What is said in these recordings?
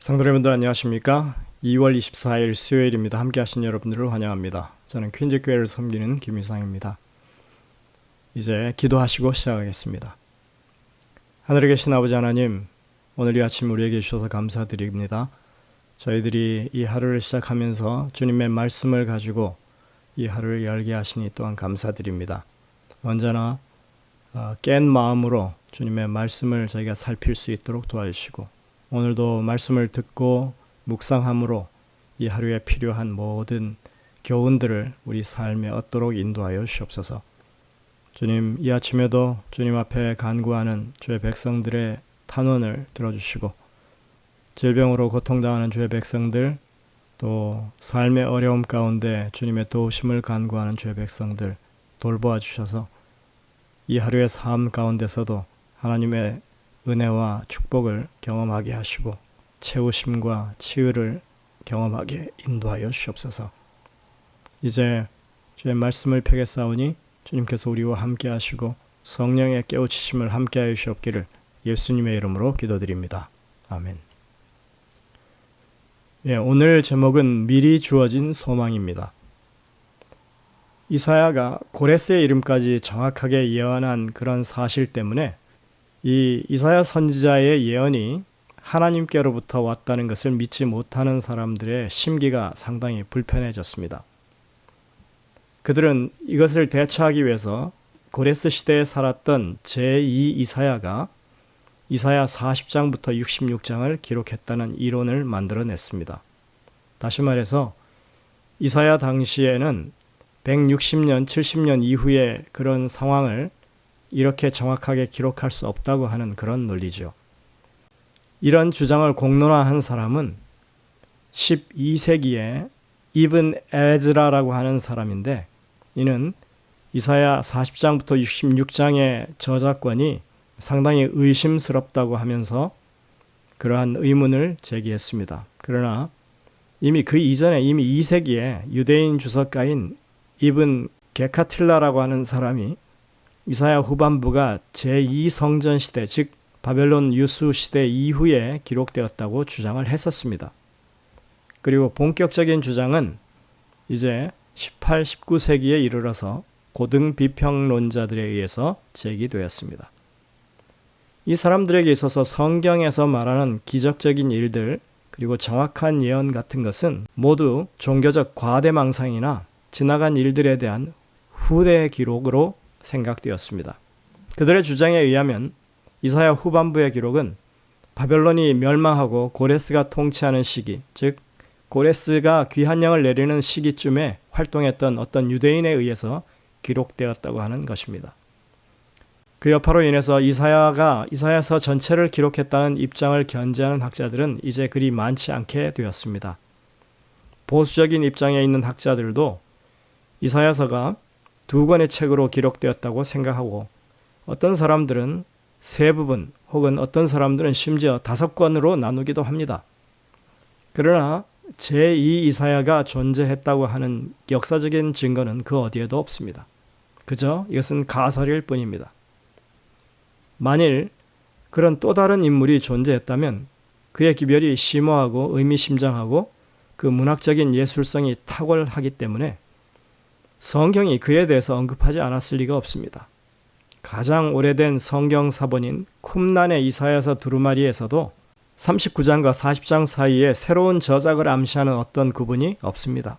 성도 여러분들 안녕하십니까? 2월 24일 수요일입니다. 함께 하신 여러분들을 환영합니다. 저는 퀸즈교회를 섬기는 김희상입니다. 이제 기도하시고 시작하겠습니다. 하늘에 계신 아버지 하나님, 오늘 이 아침 우리에게 주셔서 감사드립니다. 저희들이 이 하루를 시작하면서 주님의 말씀을 가지고 이 하루를 열게 하시니 또한 감사드립니다. 언제나 깬 마음으로 주님의 말씀을 저희가 살필 수 있도록 도와주시고, 오늘도 말씀을 듣고 묵상함으로 이 하루에 필요한 모든 교훈들을 우리 삶에 얻도록 인도하여 주시옵소서. 주님, 이 아침에도 주님 앞에 간구하는 주의 백성들의 탄원을 들어주시고, 질병으로 고통당하는 주의 백성들, 또 삶의 어려움 가운데 주님의 도우심을 간구하는 주의 백성들 돌보아 주셔서 이 하루의 삶 가운데서도 하나님의 은혜와 축복을 경험하게 하시고 채우심과 치유를 경험하게 인도하여 주시옵소서. 이제 주의 말씀을 펴게 싸우니 주님께서 우리와 함께 하시고 성령의 깨우치심을 함께 하여 주시옵기를 예수님의 이름으로 기도드립니다. 아멘. 오늘 제목은 미리 주어진 소망입니다. 이사야가 고레스의 이름까지 정확하게 예언한 그런 사실 때문에 이 이사야 선지자의 예언이 하나님께로부터 왔다는 것을 믿지 못하는 사람들의 심기가 상당히 불편해졌습니다. 그들은 이것을 대처하기 위해서 고레스 시대에 살았던 제2 이사야가 이사야 40장부터 66장을 기록했다는 이론을 만들어냈습니다. 다시 말해서 이사야 당시에는 160년, 70년 이후의 그런 상황을 이렇게 정확하게 기록할 수 없다고 하는 그런 논리죠. 이런 주장을 공론화한 사람은 12세기에 이븐 에즈라라고 하는 사람인데, 이는 이사야 40장부터 66장의 저작권이 상당히 의심스럽다고 하면서 그러한 의문을 제기했습니다. 그러나 이미 그 이전에 이미 2세기에 유대인 주석가인 이븐 게카틸라라고 하는 사람이 이사야 후반부가 제2성전 시대, 즉 바벨론 유수 시대 이후에 기록되었다고 주장을 했었습니다. 그리고 본격적인 주장은 이제 18, 19세기에 이르러서 고등 비평론자들에 의해서 제기되었습니다. 이 사람들에게 있어서 성경에서 말하는 기적적인 일들, 그리고 정확한 예언 같은 것은 모두 종교적 과대망상이나 지나간 일들에 대한 후대의 기록으로 생각되었습니다. 그들의 주장에 의하면 이사야 후반부의 기록은 바벨론이 멸망하고 고레스가 통치하는 시기, 즉 고레스가 귀환령을 내리는 시기쯤에 활동했던 어떤 유대인에 의해서 기록되었다고 하는 것입니다. 그 여파로 인해서 이사야서 전체를 기록했다는 입장을 견지하는 학자들은 이제 그리 많지 않게 되었습니다. 보수적인 입장에 있는 학자들도 이사야서가 2권의 책으로 기록되었다고 생각하고, 어떤 사람들은 세 부분 혹은 어떤 사람들은 심지어 5권으로 나누기도 합니다. 그러나 제2 이사야가 존재했다고 하는 역사적인 증거는 그 어디에도 없습니다. 그저 이것은 가설일 뿐입니다. 만일 그런 또 다른 인물이 존재했다면 그의 기별이 심오하고 의미심장하고 그 문학적인 예술성이 탁월하기 때문에 성경이 그에 대해서 언급하지 않았을 리가 없습니다. 가장 오래된 성경 사본인 쿰란의 이사야서 두루마리에서도 39장과 40장 사이에 새로운 저작을 암시하는 어떤 구분이 없습니다.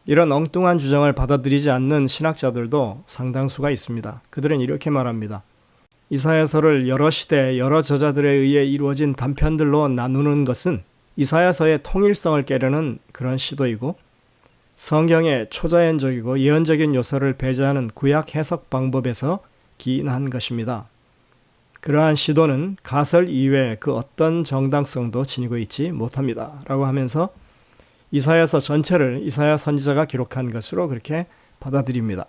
이런 엉뚱한 주장을 받아들이지 않는 신학자들도 상당수가 있습니다. 그들은 이렇게 말합니다. 이사야서를 여러 시대, 여러 저자들에 의해 이루어진 단편들로 나누는 것은 이사야서의 통일성을 깨려는 그런 시도이고, 성경의 초자연적이고 예언적인 요소를 배제하는 구약 해석 방법에서 기인한 것입니다. 그러한 시도는 가설 이외에 그 어떤 정당성도 지니고 있지 못합니다. 라고 하면서 이사야서 전체를 이사야 선지자가 기록한 것으로 그렇게 받아들입니다.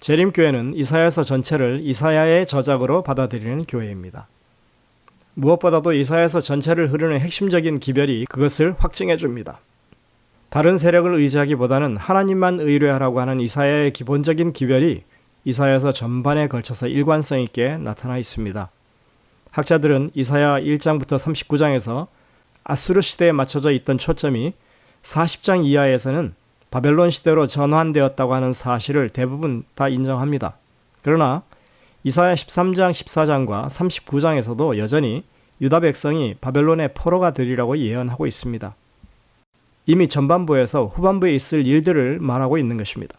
재림교회는 이사야서 전체를 이사야의 저작으로 받아들이는 교회입니다. 무엇보다도 이사야서 전체를 흐르는 핵심적인 기별이 그것을 확증해 줍니다. 다른 세력을 의지하기보다는 하나님만 의뢰하라고 하는 이사야의 기본적인 기별이 이사야서 전반에 걸쳐서 일관성 있게 나타나 있습니다. 학자들은 이사야 1장부터 39장에서 아수르 시대에 맞춰져 있던 초점이 40장 이하에서는 바벨론 시대로 전환되었다고 하는 사실을 대부분 다 인정합니다. 그러나 이사야 13장, 14장과 39장에서도 여전히 유다 백성이 바벨론의 포로가 되리라고 예언하고 있습니다. 이미 전반부에서 후반부에 있을 일들을 말하고 있는 것입니다.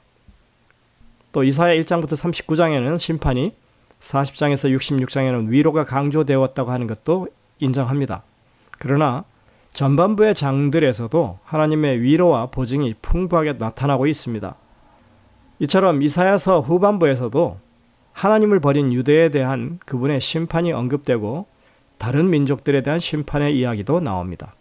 또 이사야 1장부터 39장에는 심판이, 40장에서 66장에는 위로가 강조되었다고 하는 것도 인정합니다. 그러나 전반부의 장들에서도 하나님의 위로와 보증이 풍부하게 나타나고 있습니다. 이처럼 이사야서 후반부에서도 하나님을 버린 유대에 대한 그분의 심판이 언급되고 다른 민족들에 대한 심판의 이야기도 나옵니다.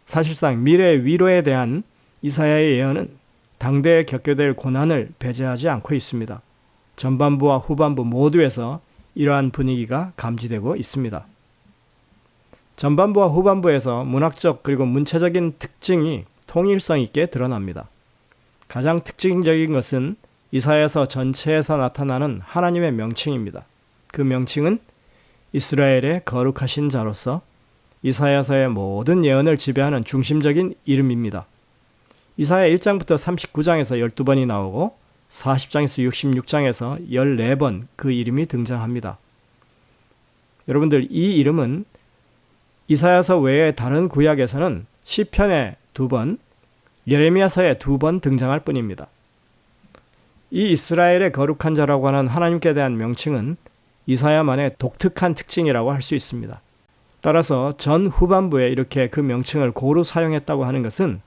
사실상 미래 위로에 대한 이사야의 예언은 당대에 겪게 될 고난을 배제하지 않고 있습니다. 전반부와 후반부 모두에서 이러한 분위기가 감지되고 있습니다. 전반부와 후반부에서 문학적 그리고 문체적인 특징이 통일성 있게 드러납니다. 가장 특징적인 것은 이사야서 전체에서 나타나는 하나님의 명칭입니다. 그 명칭은 이스라엘의 거룩하신 자로서 이사야서의 모든 예언을 지배하는 중심적인 이름입니다. 이사야 1장부터 39장에서 12번이 나오고 40장에서 66장에서 14번 그 이름이 등장합니다. 여러분들, 이 이름은 이사야서 외에 다른 구약에서는 시편에 2번, 예레미야서에 2번 등장할 뿐입니다. 이 이스라엘의 거룩한 자라고 하는 하나님께 대한 명칭은 이사야만의 독특한 특징이라고 할 수 있습니다. 따라서 전 후반부에 이렇게 그 명칭을 고루 사용했다고 하는 것은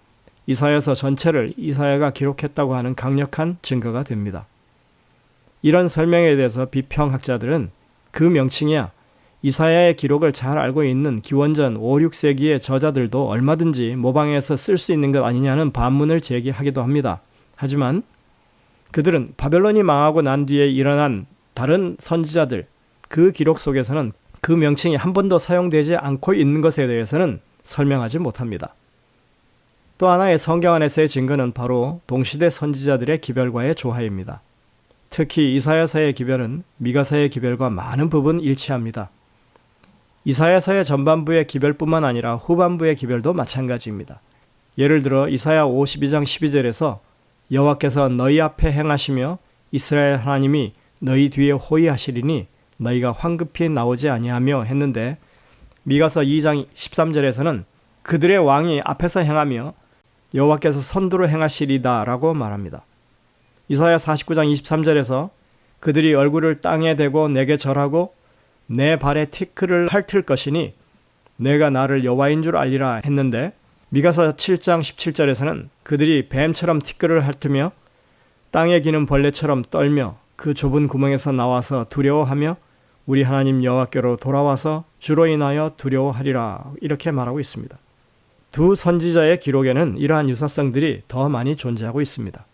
이사야서 전체를 이사야가 기록했다고 하는 강력한 증거가 됩니다. 이런 설명에 대해서 비평학자들은 그 명칭이야 이사야의 기록을 잘 알고 있는 기원전 5, 6세기의 저자들도 얼마든지 모방해서 쓸 수 있는 것 아니냐는 반문을 제기하기도 합니다. 하지만 그들은 바벨론이 망하고 난 뒤에 일어난 다른 선지자들, 그 기록 속에서는 그 명칭이 한 번도 사용되지 않고 있는 것에 대해서는 설명하지 못합니다. 또 하나의 성경 안에서의 증거는 바로 동시대 선지자들의 기별과의 조화입니다. 특히 이사야서의 기별은 미가서의 기별과 많은 부분 일치합니다. 이사야서의 전반부의 기별뿐만 아니라 후반부의 기별도 마찬가지입니다. 예를 들어 이사야 52장 12절에서 여호와께서 너희 앞에 행하시며 이스라엘 하나님이 너희 뒤에 호위하시리니 너희가 황급히 나오지 아니하며 했는데, 미가서 2장 13절에서는 그들의 왕이 앞에서 행하며 여호와께서 선두로 행하시리다 라고 말합니다. 이사야 49장 23절에서 그들이 얼굴을 땅에 대고 내게 절하고 내 발에 티끌을 핥을 것이니 내가 나를 여호와인 줄 알리라 했는데, 미가서 7장 17절에서는 그들이 뱀처럼 티끌을 핥으며 땅에 기는 벌레처럼 떨며 그 좁은 구멍에서 나와서 두려워하며 우리 하나님 여호와께로 돌아와서 주로 인하여 두려워하리라 이렇게 말하고 있습니다. 두 선지자의 기록에는 이러한 유사성들이 더 많이 존재하고 있습니다.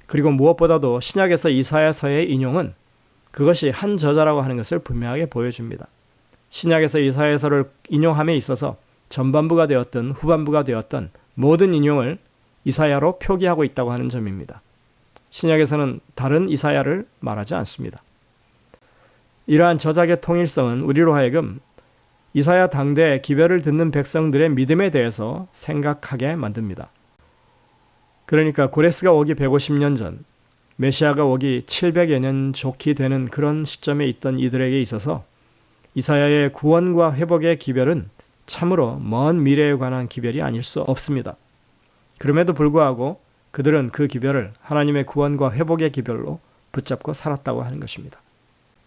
그리고 무엇보다도 신약에서 이사야서의 인용은 그것이 한 저자라고 하는 것을 분명하게 보여줍니다. 신약에서 이사야서를 인용함에 있어서 전반부가 되었든 후반부가 되었든 모든 인용을 이사야로 표기하고 있다고 하는 점입니다. 신약에서는 다른 이사야를 말하지 않습니다. 이러한 저작의 통일성은 우리로 하여금 이사야 당대의 기별을 듣는 백성들의 믿음에 대해서 생각하게 만듭니다. 그러니까 고레스가 오기 150년 전, 메시아가 오기 700여 년 좋게 되는 그런 시점에 있던 이들에게 있어서 이사야의 구원과 회복의 기별은 참으로 먼 미래에 관한 기별이 아닐 수 없습니다. 그럼에도 불구하고 그들은 그 기별을 하나님의 구원과 회복의 기별로 붙잡고 살았다고 하는 것입니다.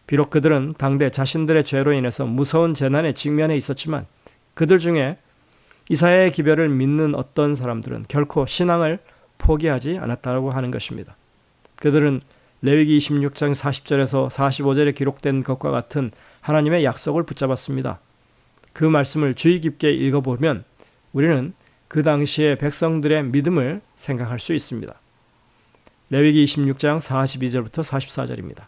비록 그들은 당대 자신들의 죄로 인해서 무서운 재난에 직면해 있었지만 그들 중에 이사야의 기별을 믿는 어떤 사람들은 결코 신앙을 포기하지 않았다고 하는 것입니다. 그들은 레위기 26장 40절에서 45절에 기록된 것과 같은 하나님의 약속을 붙잡았습니다. 그 말씀을 주의 깊게 읽어보면 우리는 그 당시의 백성들의 믿음을 생각할 수 있습니다. 레위기 26장 42절부터 44절입니다.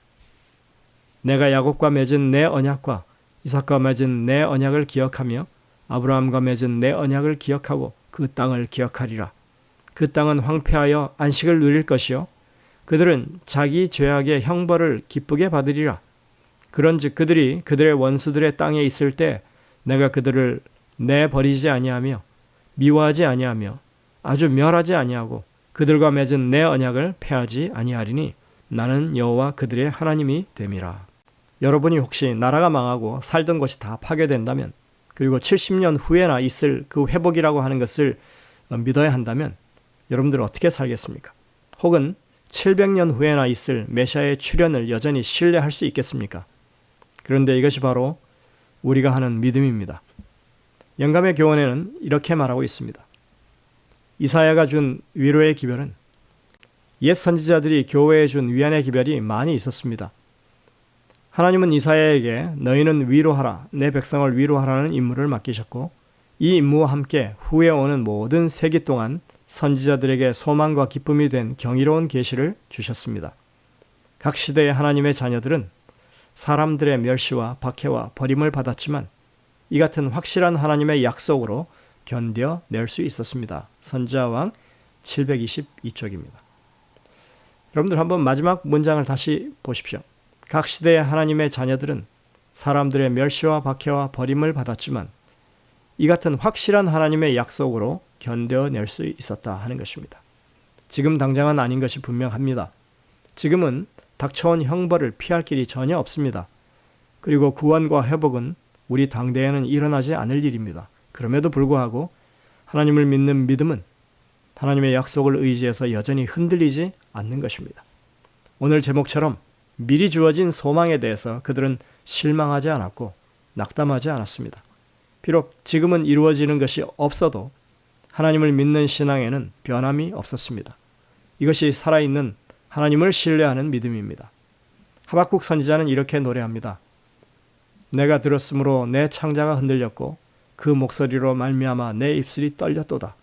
내가 야곱과 맺은 내 언약과 이삭과 맺은 내 언약을 기억하며 아브라함과 맺은 내 언약을 기억하고 그 땅을 기억하리라. 그 땅은 황폐하여 안식을 누릴 것이요 그들은 자기 죄악의 형벌을 기쁘게 받으리라. 그런즉 그들이 그들의 원수들의 땅에 있을 때 내가 그들을 내버리지 아니하며 미워하지 아니하며 아주 멸하지 아니하고 그들과 맺은 내 언약을 폐하지 아니하리니 나는 여호와 그들의 하나님이 됨이라. 여러분이 혹시 나라가 망하고 살던 곳이 다 파괴된다면, 그리고 70년 후에나 있을 그 회복이라고 하는 것을 믿어야 한다면 여러분들 어떻게 살겠습니까? 혹은 700년 후에나 있을 메시아의 출현을 여전히 신뢰할 수 있겠습니까? 그런데 이것이 바로 우리가 하는 믿음입니다. 영감의 교훈에는 이렇게 말하고 있습니다. 이사야가 준 위로의 기별은 옛 선지자들이 교회에 준 위안의 기별이 많이 있었습니다. 하나님은 이사야에게 너희는 위로하라, 내 백성을 위로하라는 임무를 맡기셨고, 이 임무와 함께 후에 오는 모든 세기 동안 선지자들에게 소망과 기쁨이 된 경이로운 계시를 주셨습니다. 각 시대의 하나님의 자녀들은 사람들의 멸시와 박해와 버림을 받았지만 이 같은 확실한 하나님의 약속으로 견뎌낼 수 있었습니다. 선지자왕 722쪽입니다. 여러분들 한번 마지막 문장을 다시 보십시오. 각 시대의 하나님의 자녀들은 사람들의 멸시와 박해와 버림을 받았지만 이 같은 확실한 하나님의 약속으로 견뎌낼 수 있었다 하는 것입니다. 지금 당장은 아닌 것이 분명합니다. 지금은 닥쳐온 형벌을 피할 길이 전혀 없습니다. 그리고 구원과 회복은 우리 당대에는 일어나지 않을 일입니다. 그럼에도 불구하고 하나님을 믿는 믿음은 하나님의 약속을 의지해서 여전히 흔들리지 않는 것입니다. 오늘 제목처럼 미리 주어진 소망에 대해서 그들은 실망하지 않았고 낙담하지 않았습니다. 비록 지금은 이루어지는 것이 없어도 하나님을 믿는 신앙에는 변함이 없었습니다. 이것이 살아있는 하나님을 신뢰하는 믿음입니다. 하박국 선지자는 이렇게 노래합니다. 내가 들었으므로 내 창자가 흔들렸고 그 목소리로 말미암아 내 입술이 떨렸도다.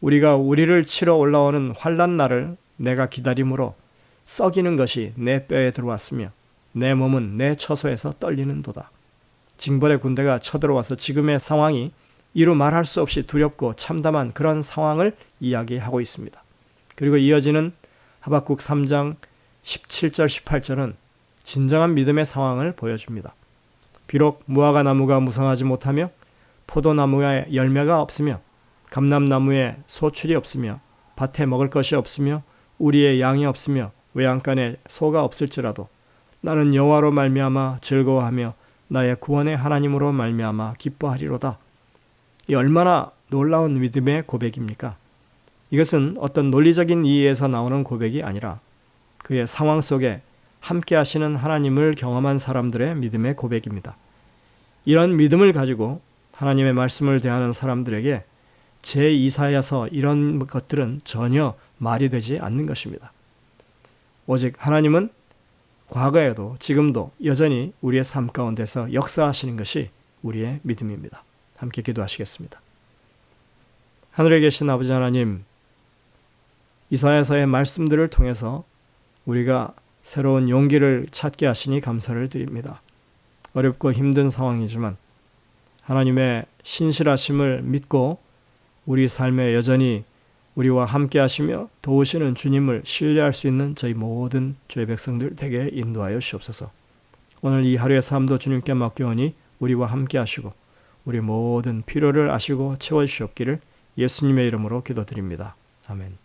우리가 우리를 치러 올라오는 환난 날을 내가 기다림으로 썩이는 것이 내 뼈에 들어왔으며 내 몸은 내 처소에서 떨리는도다. 징벌의 군대가 쳐들어와서 지금의 상황이 이루 말할 수 없이 두렵고 참담한 그런 상황을 이야기하고 있습니다. 그리고 이어지는 하박국 3장 17절 18절은 진정한 믿음의 상황을 보여줍니다. 비록 무화과 나무가 무성하지 못하며 포도나무에 열매가 없으며 감람나무에 소출이 없으며 밭에 먹을 것이 없으며 우리의 양이 없으며 외양간에 소가 없을지라도 나는 여호와로 말미암아 즐거워하며 나의 구원의 하나님으로 말미암아 기뻐하리로다. 이 얼마나 놀라운 믿음의 고백입니까? 이것은 어떤 논리적인 이해에서 나오는 고백이 아니라 그의 상황 속에 함께 하시는 하나님을 경험한 사람들의 믿음의 고백입니다. 이런 믿음을 가지고 하나님의 말씀을 대하는 사람들에게 제2사야서 이런 것들은 전혀 말이 되지 않는 것입니다. 오직 하나님은 과거에도 지금도 여전히 우리의 삶 가운데서 역사하시는 것이 우리의 믿음입니다. 함께 기도하시겠습니다. 하늘에 계신 아버지 하나님, 이사야서의 말씀들을 통해서 우리가 새로운 용기를 찾게 하시니 감사를 드립니다. 어렵고 힘든 상황이지만 하나님의 신실하심을 믿고 우리 삶에 여전히 우리와 함께 하시며 도우시는 주님을 신뢰할 수 있는 저희 모든 주의 백성들 되게 인도하여 주옵소서. 오늘 이 하루의 삶도 주님께 맡겨오니 우리와 함께 하시고 우리 모든 필요를 아시고 채워주시옵기를 예수님의 이름으로 기도드립니다. 아멘.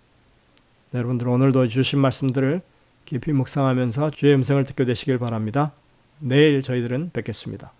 네, 여러분들 오늘도 주신 말씀들을 깊이 묵상하면서 주의 음성을 듣게 되시길 바랍니다. 내일 저희들은 뵙겠습니다.